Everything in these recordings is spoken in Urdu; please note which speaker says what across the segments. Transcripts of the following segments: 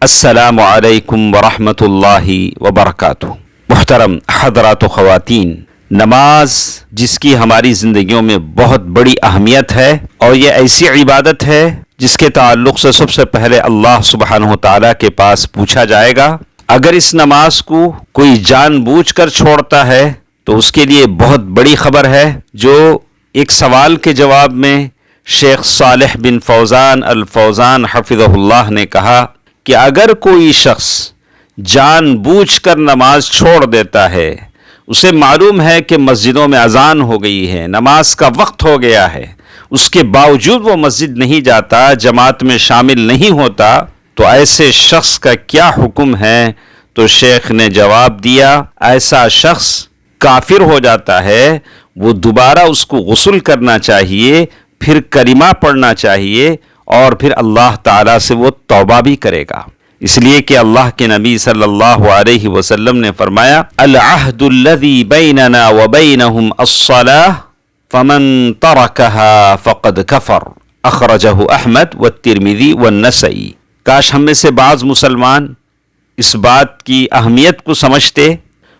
Speaker 1: السلام علیکم ورحمۃ اللہ وبرکاتہ۔ محترم حضرات و خواتین، نماز جس کی ہماری زندگیوں میں بہت بڑی اہمیت ہے، اور یہ ایسی عبادت ہے جس کے تعلق سے سب سے پہلے اللہ سبحانہ وتعالی کے پاس پوچھا جائے گا۔ اگر اس نماز کو کوئی جان بوجھ کر چھوڑتا ہے تو اس کے لیے بہت بڑی خبر ہے، جو ایک سوال کے جواب میں شیخ صالح بن فوزان الفوزان حفظہ اللہ نے کہا کہ اگر کوئی شخص جان بوجھ کر نماز چھوڑ دیتا ہے، اسے معلوم ہے کہ مسجدوں میں اذان ہو گئی ہے، نماز کا وقت ہو گیا ہے، اس کے باوجود وہ مسجد نہیں جاتا، جماعت میں شامل نہیں ہوتا، تو ایسے شخص کا کیا حکم ہے؟ تو شیخ نے جواب دیا، ایسا شخص کافر ہو جاتا ہے، وہ دوبارہ اس کو غسل کرنا چاہیے، پھر کلمہ پڑھنا چاہیے، اور پھر اللہ تعالیٰ سے وہ توبہ بھی کرے گا، اس لیے کہ اللہ کے نبی صلی اللہ علیہ وسلم نے فرمایا، العہد الذی بیننا وبینہم الصلاۃ فمن ترکها فقد کفر، اخرجہ احمد والترمذی والنسائی۔ کاش ہم میں سے بعض مسلمان اس بات کی اہمیت کو سمجھتے۔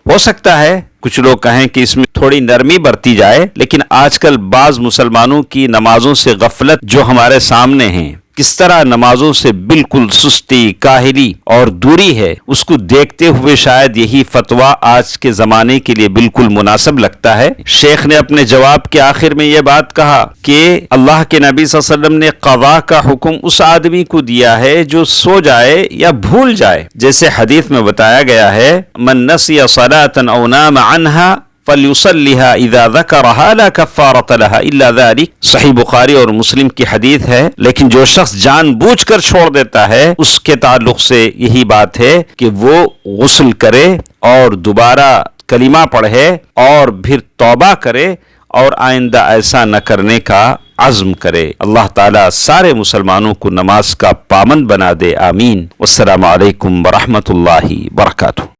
Speaker 1: ہو سکتا ہے کچھ لوگ کہیں کہ اس میں تھوڑی نرمی برتی جائے، لیکن آج کل بعض مسلمانوں کی نمازوں سے غفلت جو ہمارے سامنے ہیں، کس طرح نمازوں سے بالکل سستی، کاہلی اور دوری ہے، اس کو دیکھتے ہوئے شاید یہی فتویٰ آج کے زمانے کے لیے بالکل مناسب لگتا ہے۔ شیخ نے اپنے جواب کے آخر میں یہ بات کہا کہ اللہ کے نبی صلی اللہ علیہ وسلم نے قضاء کا حکم اس آدمی کو دیا ہے جو سو جائے یا بھول جائے، جیسے حدیث میں بتایا گیا ہے، من نسی صلاة او نام عنہا فَلْيُصَلِّهَا إِذَا ذَكَرَهَا لَا كَفَّارَةَ لَهَا إِلَّا ذَلِكَ۔ صحیح بخاری اور مسلم کی حدیث ہے، لیکن جو شخص جان بوجھ کر چھوڑ دیتا ہے، اس کے تعلق سے یہی بات ہے کہ وہ غسل کرے اور دوبارہ کلمہ پڑھے اور پھر توبہ کرے اور آئندہ ایسا نہ کرنے کا عزم کرے۔ اللہ تعالیٰ سارے مسلمانوں کو نماز کا پابند بنا دے، آمین۔ والسلام علیکم ورحمۃ اللہ وبرکاتہ۔